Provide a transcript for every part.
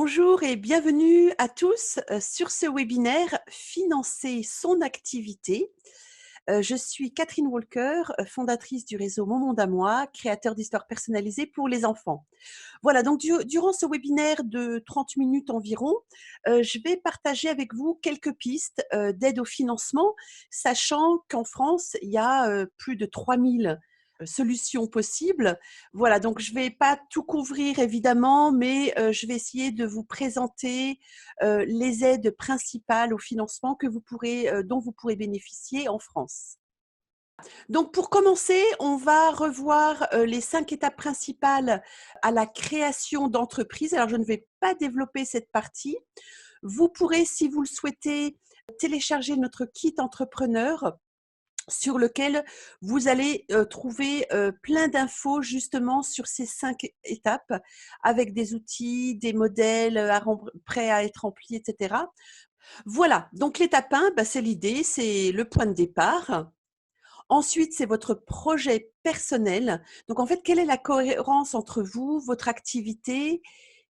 Bonjour et bienvenue à tous sur ce webinaire Financer son activité. Je suis Catherine Walker, fondatrice du réseau Mon Monde à moi, créateur d'histoires personnalisées pour les enfants. Voilà, donc durant ce webinaire de 30 minutes environ, je vais partager avec vous quelques pistes d'aide au financement, sachant qu'en France, il y a plus de 3000 solutions possibles. Voilà, donc je ne vais pas tout couvrir évidemment, mais je vais essayer de vous présenter les aides principales au financement dont vous pourrez bénéficier en France. Donc pour commencer, on va revoir les 5 étapes principales à la création d'entreprise. Alors je ne vais pas développer cette partie. Vous pourrez, si vous le souhaitez, télécharger notre kit entrepreneur sur lequel vous allez trouver plein d'infos justement sur ces 5 étapes avec des outils, des modèles prêts à être remplis, etc. Voilà, donc l'étape 1, c'est l'idée, c'est le point de départ. Ensuite, c'est votre projet personnel. Donc, en fait, quelle est la cohérence entre vous, votre activité?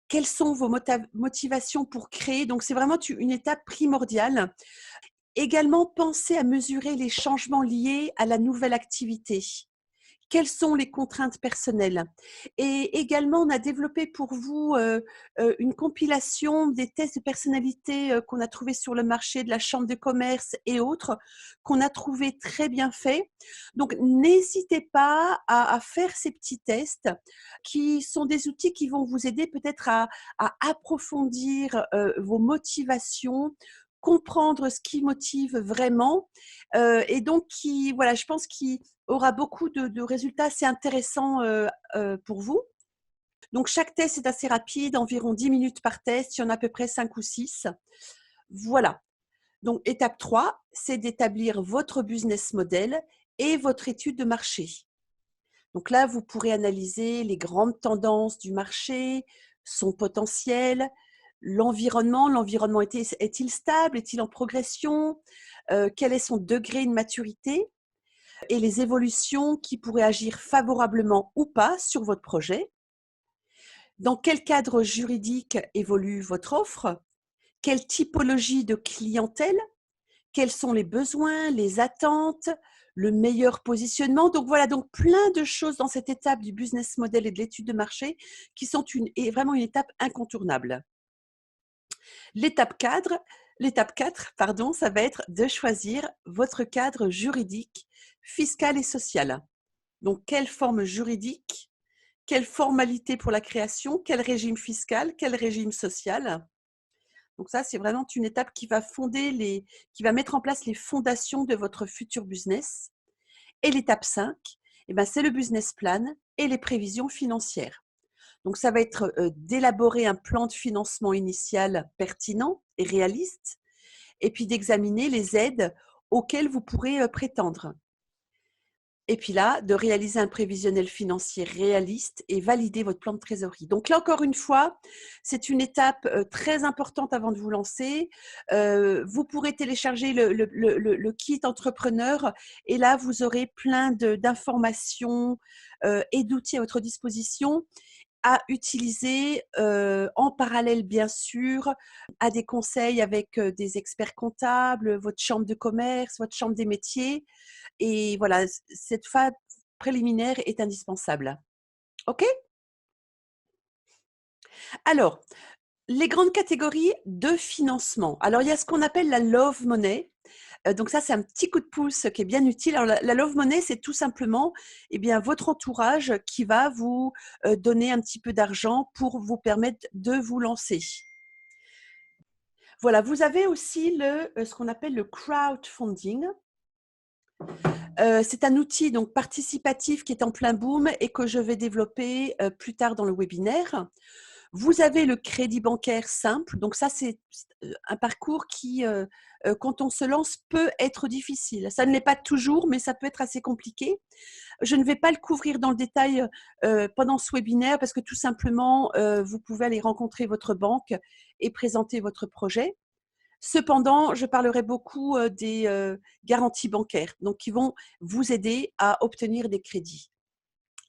Quelles sont vos motivations pour créer? Donc, c'est vraiment une étape primordiale. Également, pensez à mesurer les changements liés à la nouvelle activité. Quelles sont les contraintes personnelles? Et également, on a développé pour vous une compilation des tests de personnalité qu'on a trouvés sur le marché de la chambre de commerce et autres, qu'on a trouvé très bien faits. Donc, n'hésitez pas à faire ces petits tests qui sont des outils qui vont vous aider peut-être à approfondir vos motivations, comprendre ce qui motive vraiment et donc voilà, je pense qu'il aura beaucoup de résultats assez intéressants pour vous. Donc chaque test est assez rapide, environ 10 minutes par test, il y en a à peu près 5 ou 6. Voilà. Donc étape 3, c'est d'établir votre business model et votre étude de marché. Donc là, vous pourrez analyser les grandes tendances du marché, son potentiel, l'environnement. L'environnement est-il stable? Est-il en progression? Quel est son degré de maturité? Et les évolutions qui pourraient agir favorablement ou pas sur votre projet. Dans quel cadre juridique évolue votre offre? Quelle typologie de clientèle? Quels sont les besoins, les attentes, le meilleur positionnement? Donc voilà, donc plein de choses dans cette étape du business model et de l'étude de marché qui sont vraiment une étape incontournable. L'étape 4, pardon, ça va être de choisir votre cadre juridique, fiscal et social. Donc, quelle forme juridique, quelle formalité pour la création, quel régime fiscal, quel régime social? Donc ça, c'est vraiment une étape qui va mettre en place les fondations de votre futur business. Et l'étape 5, c'est le business plan et les prévisions financières. Donc ça va être d'élaborer un plan de financement initial pertinent et réaliste, et puis d'examiner les aides auxquelles vous pourrez prétendre. Et puis là, de réaliser un prévisionnel financier réaliste et valider votre plan de trésorerie. Donc là, encore une fois, c'est une étape très importante avant de vous lancer. Vous pourrez télécharger le kit entrepreneur et là, vous aurez plein d'informations et d'outils à votre disposition à utiliser en parallèle, bien sûr, à des conseils avec des experts comptables, votre chambre de commerce, votre chambre des métiers. Et voilà, cette phase préliminaire est indispensable. OK? Alors, les grandes catégories de financement. Alors, il y a ce qu'on appelle la love money. Donc ça, c'est un petit coup de pouce qui est bien utile. Alors la love money, c'est tout simplement, votre entourage qui va vous donner un petit peu d'argent pour vous permettre de vous lancer. Voilà, vous avez aussi ce qu'on appelle le crowdfunding. C'est un outil donc participatif qui est en plein boom et que je vais développer plus tard dans le webinaire. Vous avez le crédit bancaire simple, donc ça c'est un parcours qui, quand on se lance, peut être difficile. Ça ne l'est pas toujours, mais ça peut être assez compliqué. Je ne vais pas le couvrir dans le détail pendant ce webinaire parce que tout simplement, vous pouvez aller rencontrer votre banque et présenter votre projet. Cependant, je parlerai beaucoup des garanties bancaires, donc qui vont vous aider à obtenir des crédits.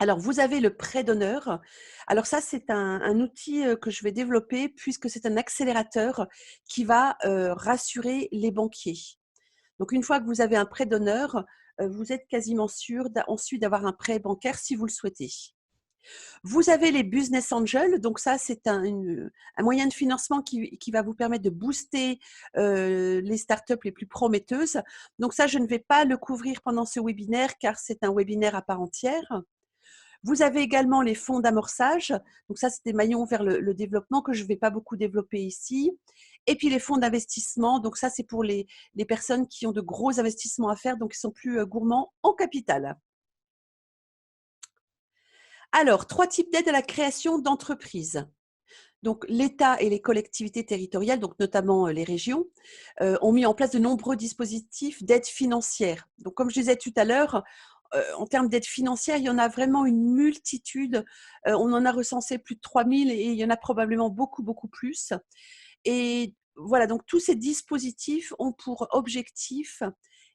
Alors, vous avez le prêt d'honneur. Alors ça, c'est un outil, que je vais développer puisque c'est un accélérateur qui va, rassurer les banquiers. Donc une fois que vous avez un prêt d'honneur, vous êtes quasiment sûr ensuite d'avoir un prêt bancaire si vous le souhaitez. Vous avez les business angels, donc ça, c'est un moyen de financement qui va vous permettre de booster, les startups les plus prometteuses. Donc ça, je ne vais pas le couvrir pendant ce webinaire car c'est un webinaire à part entière. Vous avez également les fonds d'amorçage. Donc ça, c'est des maillons vers le développement que je ne vais pas beaucoup développer ici. Et puis les fonds d'investissement. Donc ça, c'est pour les personnes qui ont de gros investissements à faire, donc qui sont plus gourmands en capital. Alors, 3 types d'aides à la création d'entreprises. Donc l'État et les collectivités territoriales, donc notamment les régions, ont mis en place de nombreux dispositifs d'aide financière. Donc comme je disais tout à l'heure, en termes d'aide financière, il y en a vraiment une multitude. On en a recensé plus de 3000 et il y en a probablement beaucoup, beaucoup plus. Et voilà, donc tous ces dispositifs ont pour objectif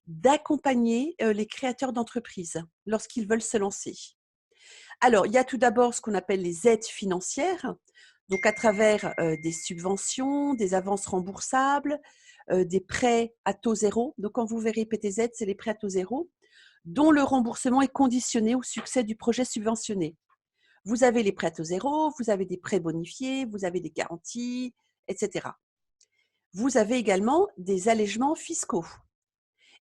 d'accompagner, les créateurs d'entreprises lorsqu'ils veulent se lancer. Alors, il y a tout d'abord ce qu'on appelle les aides financières, donc à travers, des subventions, des avances remboursables, des prêts à taux zéro. Donc quand vous verrez PTZ, c'est les prêts à taux zéro, dont le remboursement est conditionné au succès du projet subventionné. Vous avez les prêts à taux zéro, vous avez des prêts bonifiés, vous avez des garanties, et cetera. Vous avez également des allègements fiscaux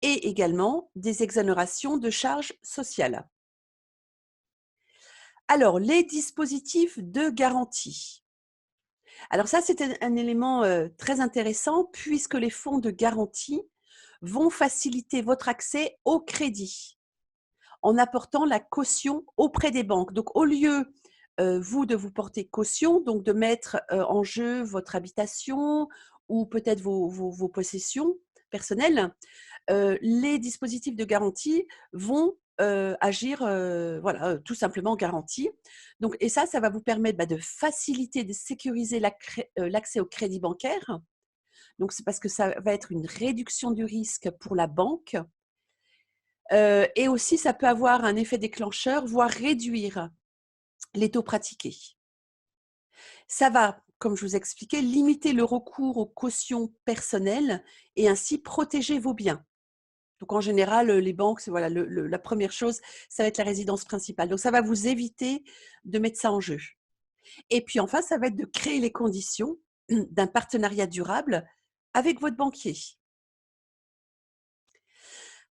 et également des exonérations de charges sociales. Alors, les dispositifs de garantie. Alors ça, c'est un élément, très intéressant puisque les fonds de garantie vont faciliter votre accès au crédit en apportant la caution auprès des banques. Donc au lieu, vous, de vous porter caution, donc de mettre, en jeu votre habitation ou peut-être vos possessions personnelles, les dispositifs de garantie vont, agir, voilà, tout simplement garantie. Donc et ça va vous permettre, bah, de faciliter, de sécuriser l'accès au crédit bancaire. Donc c'est parce que ça va être une réduction du risque pour la banque, et aussi ça peut avoir un effet déclencheur, voire réduire les taux pratiqués. Ça va, comme je vous expliquais, limiter le recours aux cautions personnelles et ainsi protéger vos biens. Donc en général, les banques, c'est voilà, la première chose, ça va être la résidence principale. Donc ça va vous éviter de mettre ça en jeu. Et puis enfin, ça va être de créer les conditions d'un partenariat durable avec votre banquier.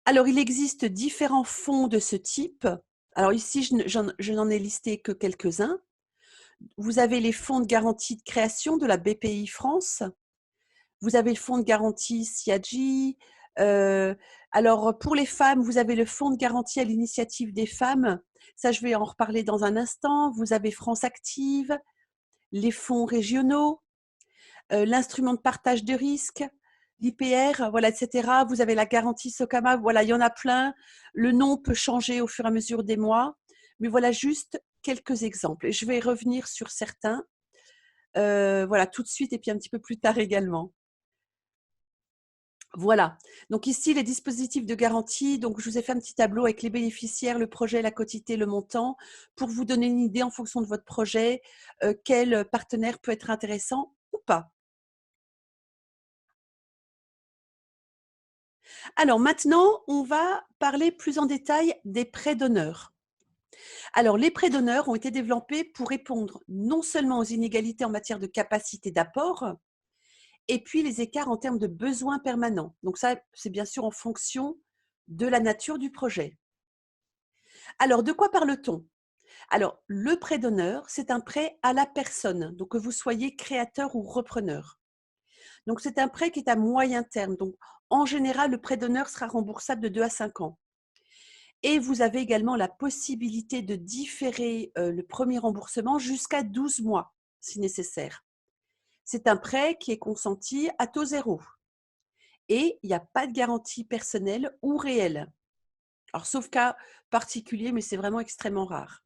Alors il existe différents fonds de ce type. Alors ici, je n'en ai listé que quelques-uns. Vous avez les fonds de garantie de création de la BPI France. Vous avez le fonds de garantie SIAG. Alors, pour les femmes, vous avez le fonds de garantie à l'initiative des femmes. Ça, je vais en reparler dans un instant. Vous avez France Active, les fonds régionaux, l'instrument de partage de risque, l'IPR, voilà, et cetera. Vous avez la garantie Socama. Voilà, il y en a plein. Le nom peut changer au fur et à mesure des mois, mais voilà juste quelques exemples. Et je vais revenir sur certains, voilà, tout de suite et puis un petit peu plus tard également. Voilà. Donc ici, les dispositifs de garantie. Donc, je vous ai fait un petit tableau avec les bénéficiaires, le projet, la quotité, le montant, pour vous donner une idée en fonction de votre projet, quel partenaire peut être intéressant ou pas. Alors maintenant, on va parler plus en détail des prêts d'honneur. Alors, les prêts d'honneur ont été développés pour répondre non seulement aux inégalités en matière de capacité d'apport, et puis les écarts en termes de besoins permanents. Donc ça, c'est bien sûr en fonction de la nature du projet. Alors, de quoi parle-t-on? Alors, le prêt d'honneur, c'est un prêt à la personne, donc que vous soyez créateur ou repreneur. Donc, c'est un prêt qui est à moyen terme. Donc, en général, le prêt d'honneur sera remboursable de 2 à 5 ans. Et vous avez également la possibilité de différer le premier remboursement jusqu'à 12 mois, si nécessaire. C'est un prêt qui est consenti à taux zéro. Et il n'y a pas de garantie personnelle ou réelle. Alors, sauf cas particulier, mais c'est vraiment extrêmement rare.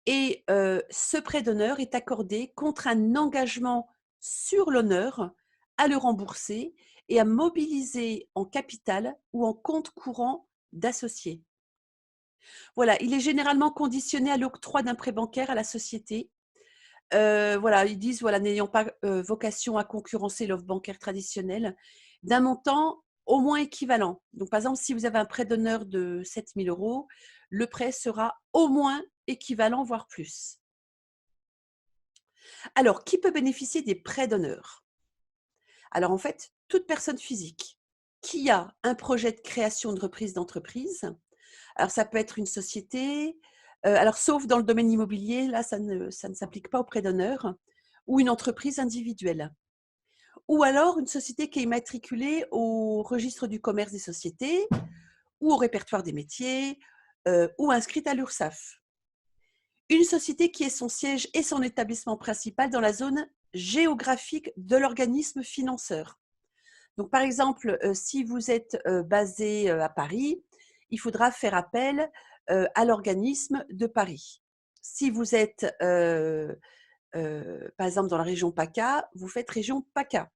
Et ce prêt d'honneur est accordé contre un engagement sur l'honneur à le rembourser et à mobiliser en capital ou en compte courant d'associés. Voilà, il est généralement conditionné à l'octroi d'un prêt bancaire à la société. Voilà, ils disent, voilà, n'ayant pas, vocation à concurrencer l'offre bancaire traditionnelle, d'un montant au moins équivalent. Donc par exemple, si vous avez un prêt d'honneur de 7 000 €, le prêt sera au moins équivalent, voire plus. Alors, qui peut bénéficier des prêts d'honneur? Alors en fait, toute personne physique qui a un projet de création de reprise d'entreprise, alors ça peut être une société, alors sauf dans le domaine immobilier, là ça ne s'applique pas aux prêts d'honneur, ou une entreprise individuelle. Ou alors une société qui est immatriculée au registre du commerce des sociétés ou au répertoire des métiers, ou inscrite à l'URSSAF. Une société qui ait son siège et son établissement principal dans la zone géographique de l'organisme financeur. Donc par exemple, si vous êtes, basé, à Paris, il faudra faire appel, à l'organisme de Paris. Si vous êtes, par exemple dans la région PACA, vous faites région PACA.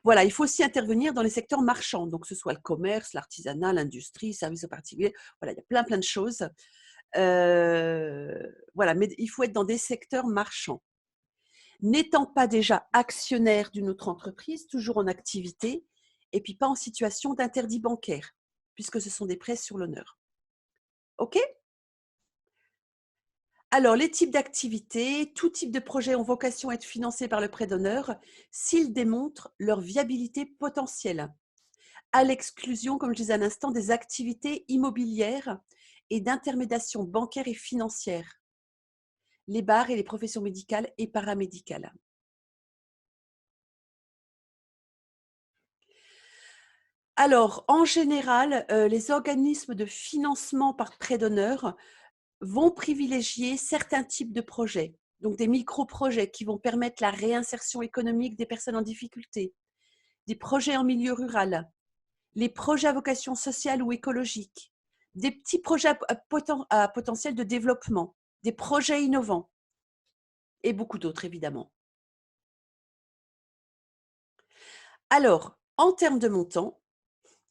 Voilà, il faut aussi intervenir dans les secteurs marchands, donc que ce soit le commerce, l'artisanat, l'industrie, services aux particuliers. Voilà, il y a plein, plein de choses. Voilà, mais il faut être dans des secteurs marchands. N'étant pas déjà actionnaire d'une autre entreprise, toujours en activité, et puis pas en situation d'interdit bancaire, puisque ce sont des prêts sur l'honneur. OK? Alors, les types d'activités, tout type de projets ont vocation à être financés par le prêt d'honneur s'ils démontrent leur viabilité potentielle, à l'exclusion, comme je disais à l'instant, des activités immobilières et d'intermédiation bancaire et financière, les bars et les professions médicales et paramédicales. Alors, en général, les organismes de financement par prêt d'honneur vont privilégier certains types de projets, donc des micro-projets qui vont permettre la réinsertion économique des personnes en difficulté, des projets en milieu rural, les projets à vocation sociale ou écologique, des petits projets à potentiel de développement, des projets innovants et beaucoup d'autres évidemment. Alors, en termes de montant,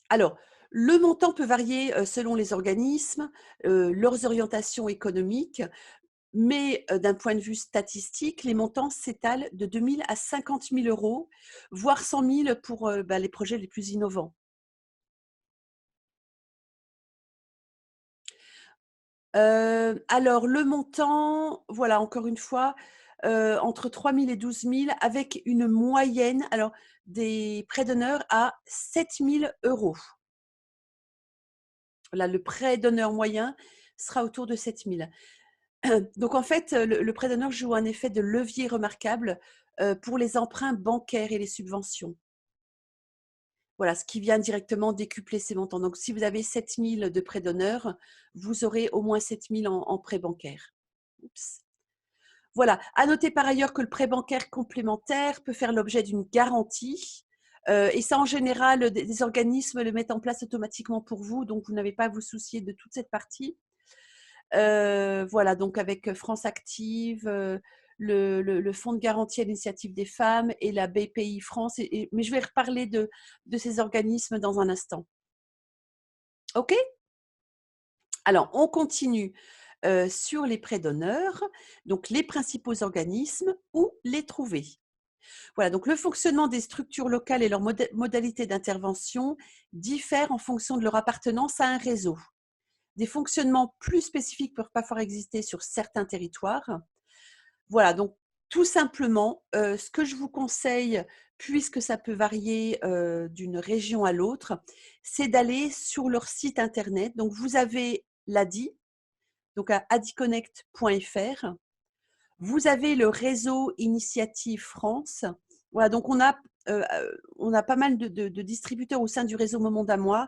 alors le montant peut varier, selon les organismes, leurs orientations économiques, mais d'un point de vue statistique, les montants s'étalent de 2 000 à 50 000 €, voire 100 000 pour, les projets les plus innovants. Alors le montant, voilà, encore une fois, entre 3 000 et 12 000 avec une moyenne, alors des prêts d'honneur à 7 000 €. Là, le prêt d'honneur moyen sera autour de 7 000. Donc en fait, le prêt d'honneur joue un effet de levier remarquable, pour les emprunts bancaires et les subventions. Voilà, ce qui vient directement décupler ces montants. Donc si vous avez 7 000 de prêt d'honneur, vous aurez au moins 7 000 en prêt bancaire. Oups. Voilà. À noter par ailleurs que le prêt bancaire complémentaire peut faire l'objet d'une garantie, et ça en général, des organismes le mettent en place automatiquement pour vous, donc vous n'avez pas à vous soucier de toute cette partie. Voilà, donc avec France Active, le fonds de garantie à l'initiative des femmes et la BPI France mais je vais reparler de ces organismes dans un instant. OK? Alors on continue, sur les prêts d'honneur, donc les principaux organismes, où les trouver? Voilà, donc le fonctionnement des structures locales et leurs modalités d'intervention diffèrent en fonction de leur appartenance à un réseau. Des fonctionnements plus spécifiques peuvent parfois exister sur certains territoires. Voilà, donc tout simplement, ce que je vous conseille, puisque ça peut varier, d'une région à l'autre, c'est d'aller sur leur site internet. Donc vous avez l'ADI, donc à adiconnect.fr. Vous avez le réseau Initiative France. Voilà, donc on a pas mal de distributeurs au sein du réseau Moments d'Amois,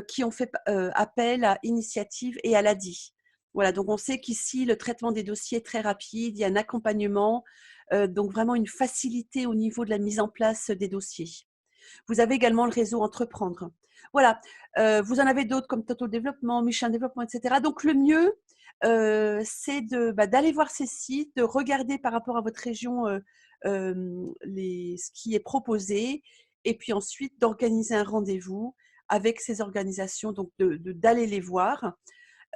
qui ont fait appel à Initiative et à l'ADI. Voilà, donc on sait qu'ici, le traitement des dossiers est très rapide, il y a un accompagnement, donc vraiment une facilité au niveau de la mise en place des dossiers. Vous avez également le réseau Entreprendre. Voilà, vous en avez d'autres comme Total Développement, Michelin Développement, et cetera. Donc le mieux, c'est d'aller voir ces sites, de regarder par rapport à votre région, ce qui est proposé et puis ensuite d'organiser un rendez-vous avec ces organisations, donc d'aller les voir.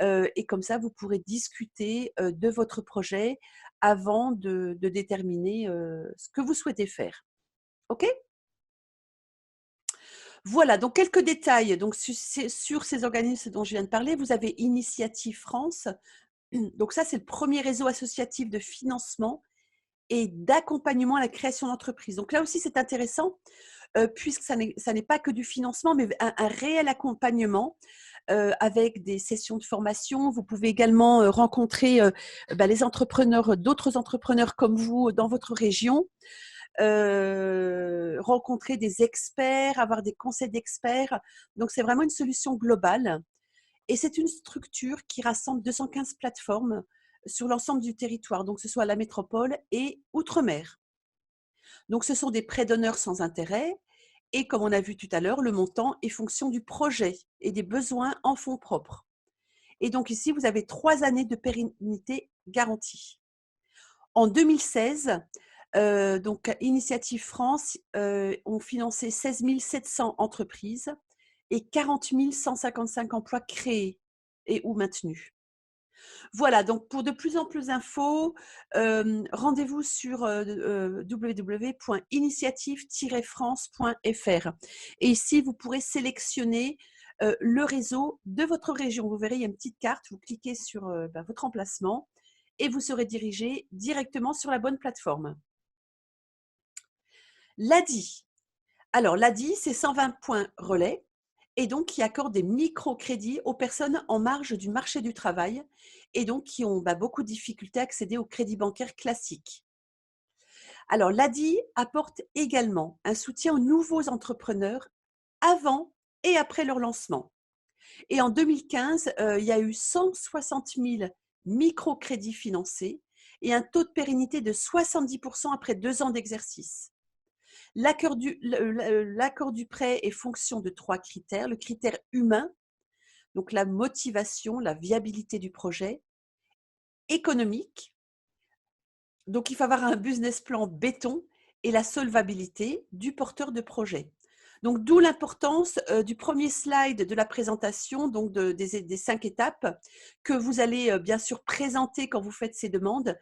Et comme ça, vous pourrez discuter de votre projet avant de déterminer ce que vous souhaitez faire. OK? Voilà, donc quelques détails donc, sur ces organismes dont je viens de parler. Vous avez Initiative France. Donc ça, c'est le premier réseau associatif de financement et d'accompagnement à la création d'entreprises. Donc là aussi, c'est intéressant, puisque ça n'est pas que du financement, mais un réel accompagnement, avec des sessions de formation. Vous pouvez également, rencontrer, les entrepreneurs, d'autres entrepreneurs comme vous dans votre région, rencontrer des experts, avoir des conseils d'experts. Donc c'est vraiment une solution globale et c'est une structure qui rassemble 215 plateformes sur l'ensemble du territoire, donc que ce soit la métropole et outre-mer. Donc ce sont des prêts d'honneur sans intérêt et comme on a vu tout à l'heure, le montant est fonction du projet et des besoins en fonds propres. Et donc ici, vous avez 3 années de pérennité garantie. En 2016, donc Initiative France, ont financé 16 700 entreprises et 40 155 emplois créés et ou maintenus. Voilà, donc pour de plus en plus d'infos, rendez-vous sur, www.initiative-france.fr et ici, vous pourrez sélectionner, le réseau de votre région. Vous verrez, il y a une petite carte, vous cliquez sur, votre emplacement et vous serez dirigé directement sur la bonne plateforme. L'ADI. Alors l'ADI, c'est 120 points relais et donc qui accorde des microcrédits aux personnes en marge du marché du travail et donc qui ont beaucoup de difficultés à accéder au crédit bancaire classique. Alors l'ADI apporte également un soutien aux nouveaux entrepreneurs avant et après leur lancement. Et en 2015, il y a eu 160 000 microcrédits financés et un taux de pérennité de 70% après 2 ans d'exercice. L'accord du prêt est fonction de 3 critères. Le critère humain, donc la motivation, la viabilité du projet, économique, donc il faut avoir un business plan béton et la solvabilité du porteur de projet. Donc d'où l'importance du premier slide de la présentation, donc des 5 étapes que vous allez bien sûr présenter quand vous faites ces demandes,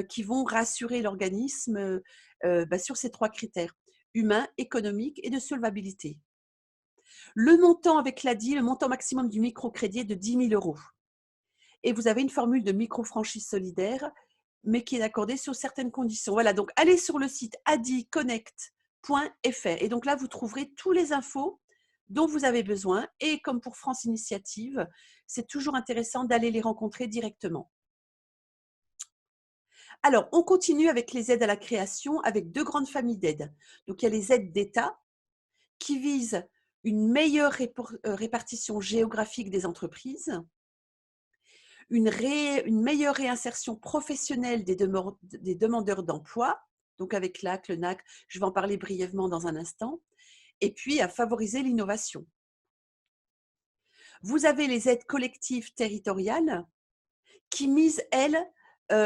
qui vont rassurer l'organisme sur ces 3 critères, humain, économique et de solvabilité. Le montant avec l'ADI, le montant maximum du microcrédit est de 10 000 €. Et vous avez une formule de micro-franchise solidaire, mais qui est accordée sur certaines conditions. Voilà, donc allez sur le site adiconnect.fr et donc là, vous trouverez tous les infos dont vous avez besoin. Et comme pour France Initiative, c'est toujours intéressant d'aller les rencontrer directement. Alors, on continue avec les aides à la création avec 2 grandes familles d'aides. Donc, il y a les aides d'État qui visent une meilleure répartition géographique des entreprises, une meilleure réinsertion professionnelle des demandeurs d'emploi, donc avec l'AC, le NAC, je vais en parler brièvement dans un instant, et puis à favoriser l'innovation. Vous avez les aides collectives territoriales qui misent, elles,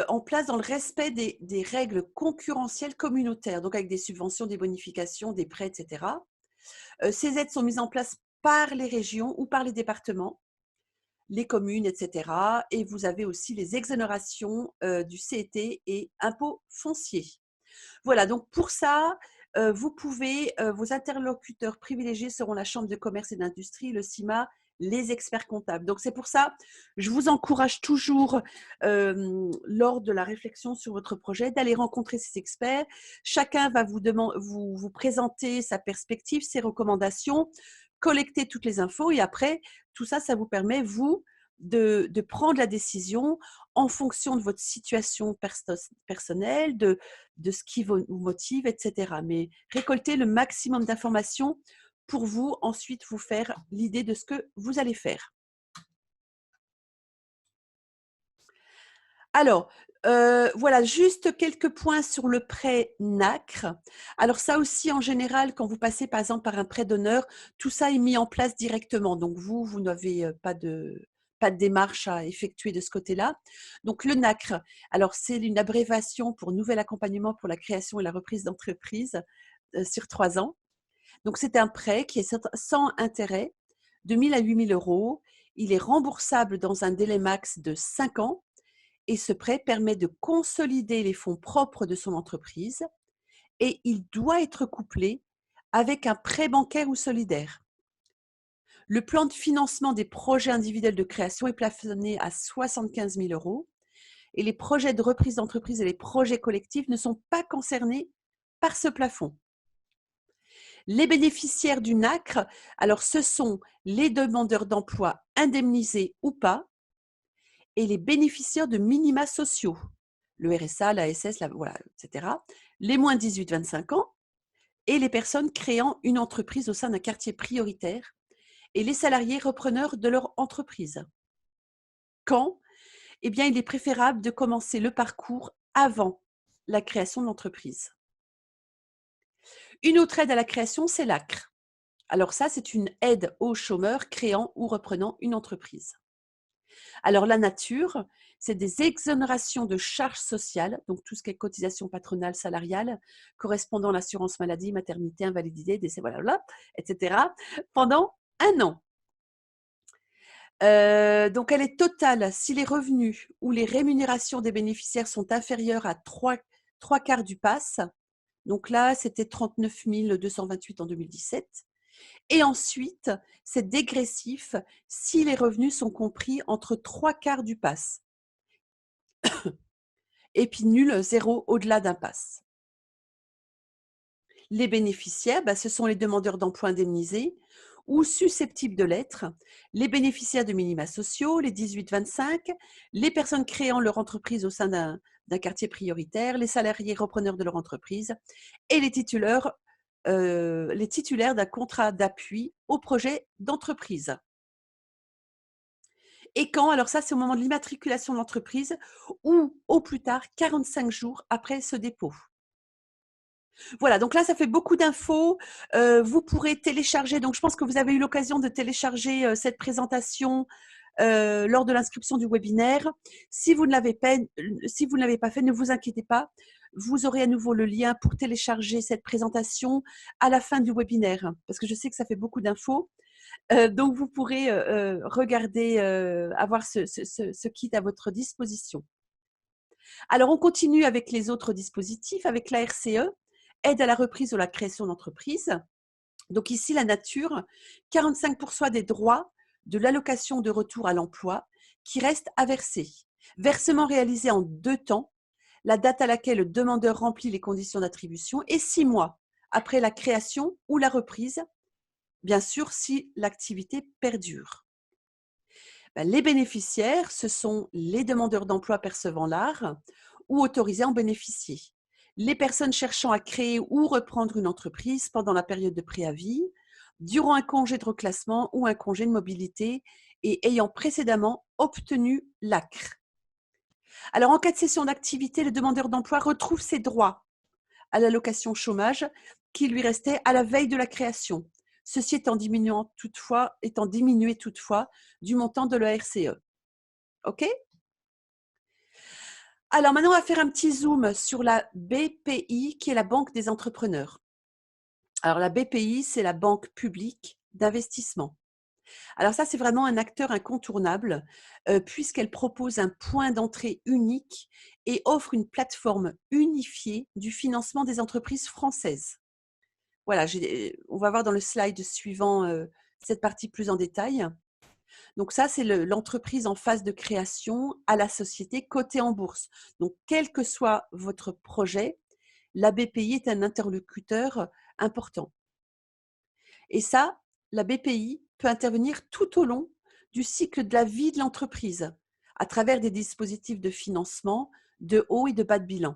en place dans le respect des règles concurrentielles communautaires, donc avec des subventions, des bonifications, des prêts, etc. Ces aides sont mises en place par les régions ou par les départements, les communes, etc. Et vous avez aussi les exonérations du CET et impôts fonciers. Voilà, donc pour ça, vous pouvez, vos interlocuteurs privilégiés seront la Chambre de commerce et d'industrie, le CIMA, les experts comptables. Donc c'est pour ça, je vous encourage toujours, lors de la réflexion sur votre projet, d'aller rencontrer ces experts. Chacun va vous présenter sa perspective, ses recommandations, collecter toutes les infos et après, tout ça, ça vous permet, vous, de prendre la décision en fonction de votre situation personnelle, de ce qui vous motive, etc. Mais récoltez le maximum d'informations pour vous ensuite vous faire l'idée de ce que vous allez faire. Alors, voilà, juste quelques points sur le prêt NACRE. Alors ça aussi, en général, quand vous passez par exemple par un prêt d'honneur, tout ça est mis en place directement. Donc vous n'avez pas de démarche à effectuer de ce côté-là. Donc le NACRE, alors c'est une abréviation pour Nouvel accompagnement pour la création et la reprise d'entreprise sur 3 ans. Donc c'est un prêt qui est sans intérêt de 1 000 à 8 000 €. Il est remboursable dans un délai max de 5 ans et ce prêt permet de consolider les fonds propres de son entreprise et il doit être couplé avec un prêt bancaire ou solidaire. Le plan de financement des projets individuels de création est plafonné à 75 000 € et les projets de reprise d'entreprise et les projets collectifs ne sont pas concernés par ce plafond. Les bénéficiaires du NACRE, alors ce sont les demandeurs d'emploi indemnisés ou pas et les bénéficiaires de minima sociaux, le RSA, l'ASS, voilà, etc. Les moins 18-25 ans et les personnes créant une entreprise au sein d'un quartier prioritaire et les salariés repreneurs de leur entreprise. Quand? Eh bien, il est préférable de commencer le parcours avant la création de l'entreprise. Une autre aide à la création, c'est l'ACRE. Alors ça, c'est une aide aux chômeurs créant ou reprenant une entreprise. Alors la nature, c'est des exonérations de charges sociales, donc tout ce qui est cotisation patronale, salariale, correspondant à l'assurance maladie, maternité, invalidité, décès, voilà, etc., pendant 1 an. Donc elle est totale si les revenus ou les rémunérations des bénéficiaires sont inférieurs à 3/4 du PAS. Donc là, c'était 39 228 en 2017. Et ensuite, c'est dégressif si les revenus sont compris entre 3/4 du PAS. Et puis nul, 0 au-delà d'un PAS. Les bénéficiaires, ce sont les demandeurs d'emploi indemnisés ou susceptibles de l'être, les bénéficiaires de minima sociaux, les 18-25, les personnes créant leur entreprise au sein d'un quartier prioritaire, les salariés repreneurs de leur entreprise et les titulaires d'un contrat d'appui au projet d'entreprise. Et quand? Alors ça, c'est au moment de l'immatriculation de l'entreprise ou au plus tard 45 jours après ce dépôt. Voilà, donc là, ça fait beaucoup d'infos. Vous pourrez télécharger, donc je pense que vous avez eu l'occasion de télécharger cette présentation lors de l'inscription du webinaire. Si vous ne l'avez pas fait, ne vous inquiétez pas. Vous aurez à nouveau le lien pour télécharger cette présentation à la fin du webinaire, parce que je sais que ça fait beaucoup d'infos. Donc, vous pourrez regarder, avoir ce kit à votre disposition. Alors, on continue avec les autres dispositifs, avec la RCE, aide à la reprise ou la création d'entreprise. Donc ici, la nature, 45% des droits de l'allocation de retour à l'emploi qui restent à verser. Versement réalisé en 2 temps, la date à laquelle le demandeur remplit les conditions d'attribution et 6 mois après la création ou la reprise, bien sûr si l'activité perdure. Les bénéficiaires, ce sont les demandeurs d'emploi percevant l'ARE ou autorisés à en bénéficier. Les personnes cherchant à créer ou reprendre une entreprise pendant la période de préavis, durant un congé de reclassement ou un congé de mobilité et ayant précédemment obtenu l'ACRE. Alors, en cas de cessation d'activité, le demandeur d'emploi retrouve ses droits à l'allocation chômage qui lui restait à la veille de la création. Ceci étant diminué toutefois du montant de la RCE. OK? Alors maintenant, on va faire un petit zoom sur la BPI, qui est la Banque des entrepreneurs. Alors la BPI, c'est la banque publique d'investissement. Alors ça, c'est vraiment un acteur incontournable puisqu'elle propose un point d'entrée unique et offre une plateforme unifiée du financement des entreprises françaises. Voilà, on va voir dans le slide suivant cette partie plus en détail. Donc ça, c'est l'entreprise en phase de création à la société cotée en bourse. Donc, quel que soit votre projet, la BPI est un interlocuteur important. Et ça, la BPI peut intervenir tout au long du cycle de la vie de l'entreprise à travers des dispositifs de financement de haut et de bas de bilan.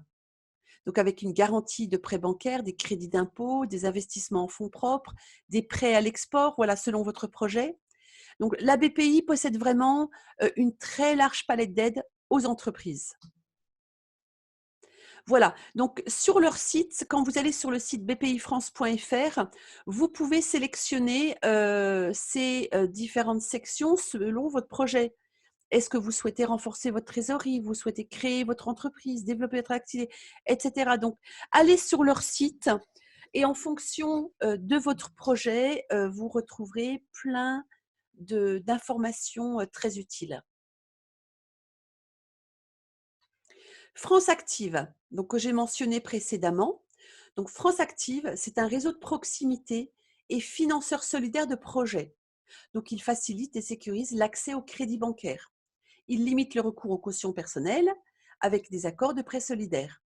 Donc avec une garantie de prêt bancaire, des crédits d'impôt, des investissements en fonds propres, des prêts à l'export, voilà, selon votre projet. Donc la BPI possède vraiment une très large palette d'aides aux entreprises. Voilà, donc sur leur site, quand vous allez sur le site bpifrance.fr, vous pouvez sélectionner ces différentes sections selon votre projet. Est-ce que vous souhaitez renforcer votre trésorerie? Vous souhaitez créer votre entreprise, développer votre activité, etc. Donc, allez sur leur site et en fonction de votre projet, vous retrouverez plein d'informations très utiles. France Active, donc que j'ai mentionné précédemment. Donc France Active, c'est un réseau de proximité et financeur solidaire de projets. Donc il facilite et sécurise l'accès au crédit bancaire. Il limite le recours aux cautions personnelles avec des accords de prêt solidaire.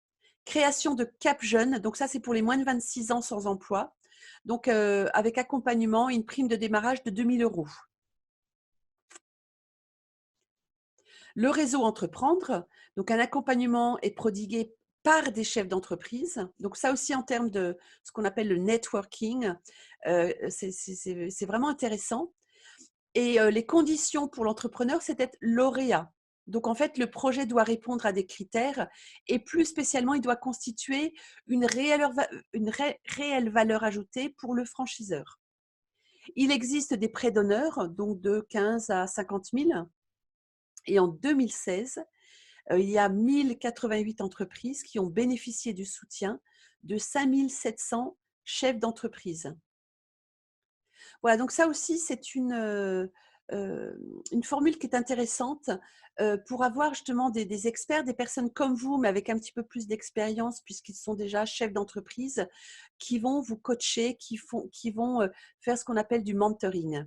Création de Cap Jeunes, donc ça c'est pour les moins de 26 ans sans emploi, donc avec accompagnement et une prime de démarrage de 2 000 €. Le réseau Entreprendre, donc un accompagnement est prodigué par des chefs d'entreprise. Donc ça aussi en termes de ce qu'on appelle le networking, c'est vraiment intéressant. Et les conditions pour l'entrepreneur, c'est d'être lauréat. Donc en fait, le projet doit répondre à des critères et plus spécialement, il doit constituer une réelle valeur ajoutée pour le franchiseur. Il existe des prêts d'honneur, donc de 15 à 50 000. Et en 2016, il y a 1088 entreprises qui ont bénéficié du soutien de 5 700 chefs d'entreprise. Voilà, donc ça aussi, c'est une formule qui est intéressante, pour avoir justement des experts, des personnes comme vous, mais avec un petit peu plus d'expérience puisqu'ils sont déjà chefs d'entreprise, qui vont vous coacher, qui vont, faire ce qu'on appelle du mentoring.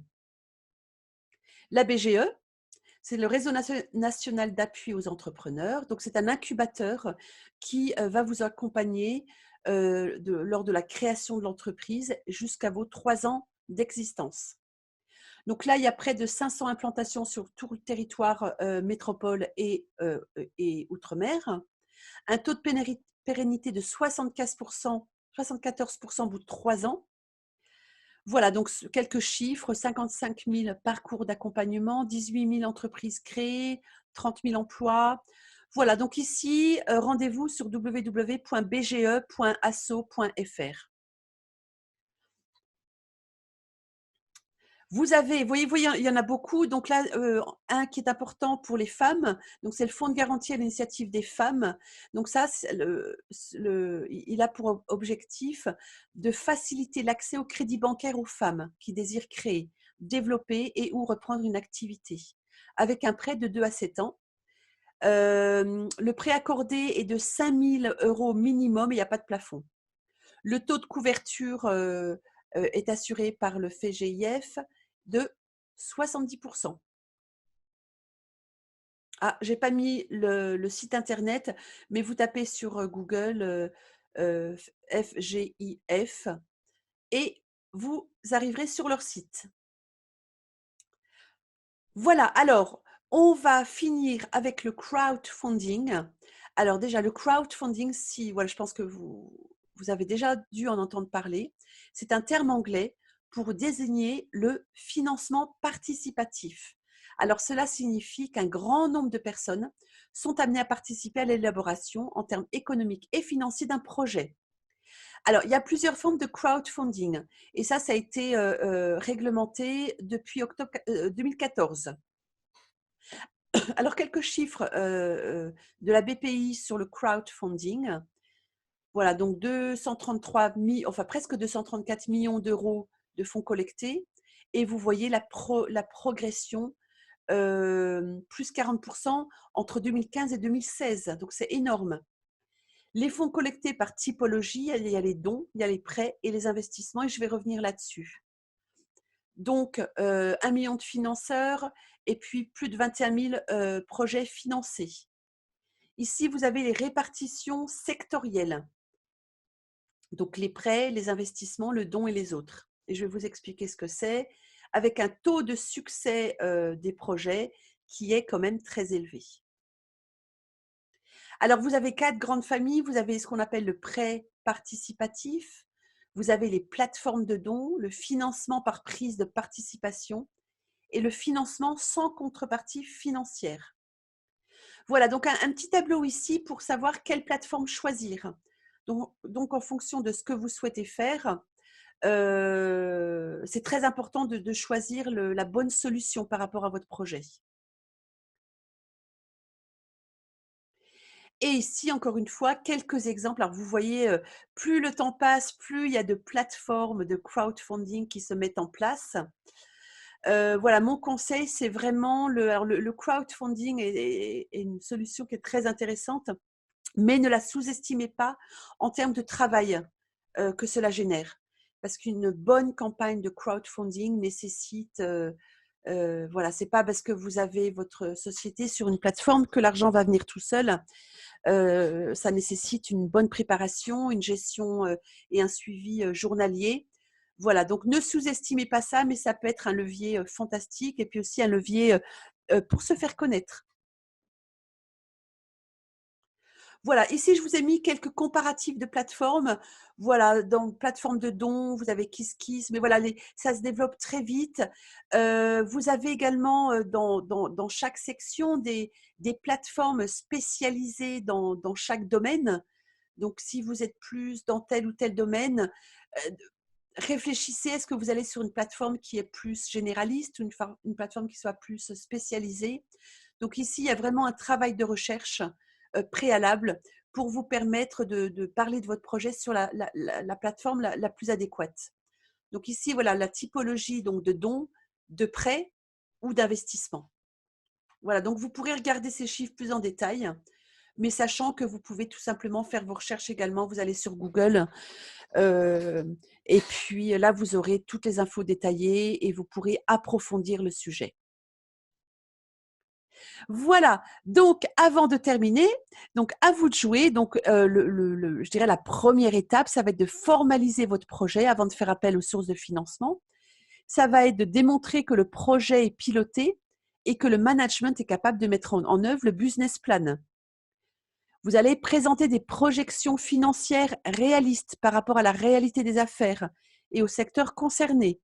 La BGE, c'est le réseau national d'appui aux entrepreneurs. Donc, c'est un incubateur qui va vous accompagner lors de la création de l'entreprise jusqu'à vos 3 ans d'existence. Donc là, il y a près de 500 implantations sur tout le territoire métropole et outre-mer. Un taux de pérennité de 74% au bout de 3 ans. Voilà, donc quelques chiffres, 55 000 parcours d'accompagnement, 18 000 entreprises créées, 30 000 emplois. Voilà, donc ici, rendez-vous sur www.bge.asso.fr. Vous voyez, il y en a beaucoup. Donc là, un qui est important pour les femmes, donc c'est le Fonds de garantie à l'initiative des femmes. Donc ça, il a pour objectif de faciliter l'accès au crédit bancaire aux femmes qui désirent créer, développer et ou reprendre une activité, avec un prêt de 2 à 7 ans. Le prêt accordé est de 5 000 € minimum et il n'y a pas de plafond. Le taux de couverture est assuré par le FGIF de 70%. Ah, j'ai pas mis le site internet, mais vous tapez sur Google FGIF et vous arriverez sur leur site. Voilà, alors on va finir avec le crowdfunding. Alors déjà, le crowdfunding, si voilà, je pense que vous avez déjà dû en entendre parler. C'est un terme anglais pour désigner le financement participatif. Alors cela signifie qu'un grand nombre de personnes sont amenées à participer à l'élaboration en termes économiques et financiers d'un projet. Alors, il y a plusieurs formes de crowdfunding et ça a été réglementé depuis octobre 2014. Alors, quelques chiffres de la BPI sur le crowdfunding. Voilà, donc 233 enfin presque 234 millions d'euros de fonds collectés. Et vous voyez la progression, plus 40% entre 2015 et 2016. Donc, c'est énorme. Les fonds collectés par typologie, il y a les dons, il y a les prêts et les investissements, et je vais revenir là-dessus. Donc, 1 million de financeurs et puis plus de 21 000 projets financés. Ici, vous avez les répartitions sectorielles, donc les prêts, les investissements, le don et les autres. Et je vais vous expliquer ce que c'est, avec un taux de succès des projets qui est quand même très élevé. Alors, vous avez 4 grandes familles. Vous avez ce qu'on appelle le prêt participatif, vous avez les plateformes de dons, le financement par prise de participation et le financement sans contrepartie financière. Voilà, donc un petit tableau ici pour savoir quelle plateforme choisir. Donc en fonction de ce que vous souhaitez faire, c'est très important de choisir la bonne solution par rapport à votre projet. Et ici, encore une fois, quelques exemples. Alors, vous voyez, plus le temps passe, plus il y a de plateformes de crowdfunding qui se mettent en place. Voilà, mon conseil, c'est vraiment alors le crowdfunding est une solution qui est très intéressante, mais ne la sous-estimez pas en termes de travail que cela génère. Parce qu'une bonne campagne de crowdfunding nécessite, voilà, c'est pas parce que vous avez votre société sur une plateforme que l'argent va venir tout seul. Ça nécessite une bonne préparation, une gestion et un suivi journalier. Voilà, donc ne sous-estimez pas ça, mais ça peut être un levier fantastique et puis aussi un levier pour se faire connaître. Voilà, ici je vous ai mis quelques comparatifs de plateformes. Voilà, dans plateforme de dons, vous avez KissKiss, mais voilà, ça se développe très vite. Vous avez également dans chaque section des plateformes spécialisées dans chaque domaine. Donc, si vous êtes plus dans tel ou tel domaine, euh, réfléchissez, est-ce que vous allez sur une plateforme qui est plus généraliste ou une plateforme qui soit plus spécialisée. Donc ici, il y a vraiment un travail de recherche préalable pour vous permettre de parler de votre projet sur la plateforme la plus adéquate. Donc ici, voilà la typologie donc, de dons, de prêts ou d'investissement. Voilà, donc vous pourrez regarder ces chiffres plus en détail, mais sachant que vous pouvez tout simplement faire vos recherches également. Vous allez sur Google et puis là, vous aurez toutes les infos détaillées et vous pourrez approfondir le sujet. Voilà, donc avant de terminer, donc à vous de jouer. Donc je dirais la première étape, ça va être de formaliser votre projet avant de faire appel aux sources de financement. Ça va être de démontrer que le projet est piloté et que le management est capable de mettre en œuvre le business plan. Vous allez présenter des projections financières réalistes par rapport à la réalité des affaires et au secteur concerné.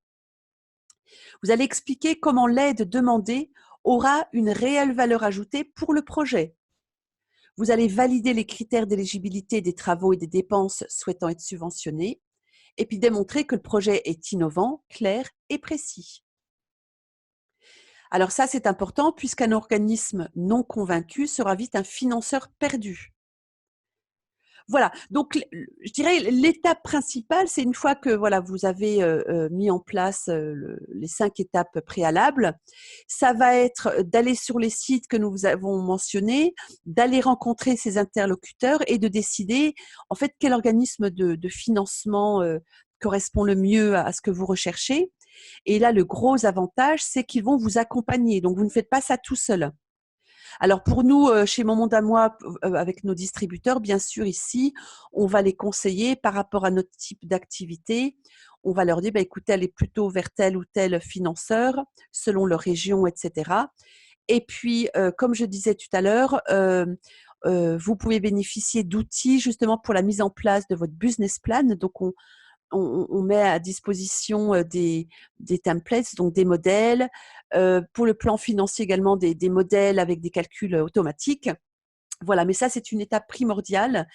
Vous allez expliquer comment l'aide demandée aura une réelle valeur ajoutée pour le projet. Vous allez valider les critères d'éligibilité des travaux et des dépenses souhaitant être subventionnés et puis démontrer que le projet est innovant, clair et précis. Alors ça, c'est important puisqu'un organisme non convaincu sera vite un financeur perdu. Voilà, donc je dirais l'étape principale, c'est une fois que voilà, vous avez mis en place les 5 étapes préalables, ça va être d'aller sur les sites que nous vous avons mentionnés, d'aller rencontrer ces interlocuteurs et de décider en fait quel organisme de financement correspond le mieux à ce que vous recherchez. Et là, le gros avantage, c'est qu'ils vont vous accompagner. Donc, vous ne faites pas ça tout seul. Alors pour nous, chez Mon Monde à moi, avec nos distributeurs, bien sûr, ici, on va les conseiller par rapport à notre type d'activité. On va leur dire, bah, écoutez, allez plutôt vers tel ou tel financeur, selon leur région, etc. Et puis, comme je disais tout à l'heure, vous pouvez bénéficier d'outils justement pour la mise en place de votre business plan. Donc, on met à disposition des templates, donc des modèles. Pour le plan financier également, des modèles avec des calculs automatiques. Voilà, mais ça, c'est une étape primordiale.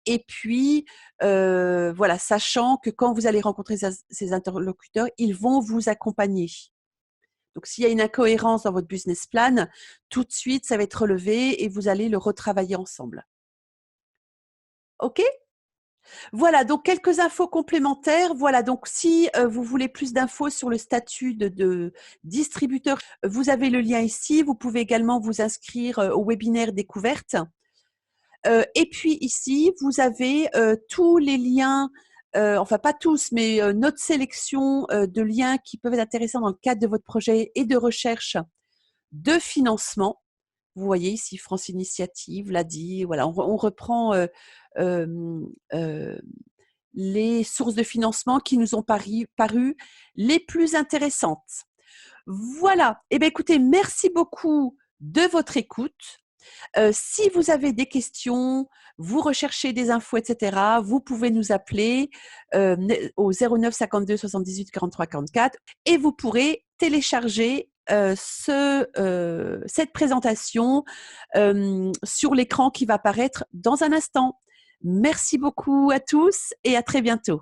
Et puis, voilà, sachant que quand vous allez rencontrer ces interlocuteurs, ils vont vous accompagner. Donc, s'il y a une incohérence dans votre business plan, tout de suite, ça va être relevé et vous allez le retravailler ensemble. OK ? Voilà, donc quelques infos complémentaires. Voilà, donc si vous voulez plus d'infos sur le statut de distributeur, vous avez le lien ici. Vous pouvez également vous inscrire au webinaire découverte. Et puis ici, vous avez tous les liens, enfin pas tous, mais notre sélection de liens qui peuvent être intéressants dans le cadre de votre projet et de recherche de financement. Vous voyez ici, France Initiative l'a dit. Voilà, on reprend les sources de financement qui nous ont paru les plus intéressantes. Voilà. Eh bien, écoutez, merci beaucoup de votre écoute. Si vous avez des questions, vous recherchez des infos, etc., vous pouvez nous appeler au 09 52 78 43 44 et vous pourrez télécharger cette présentation sur l'écran qui va apparaître dans un instant. Merci beaucoup à tous et à très bientôt.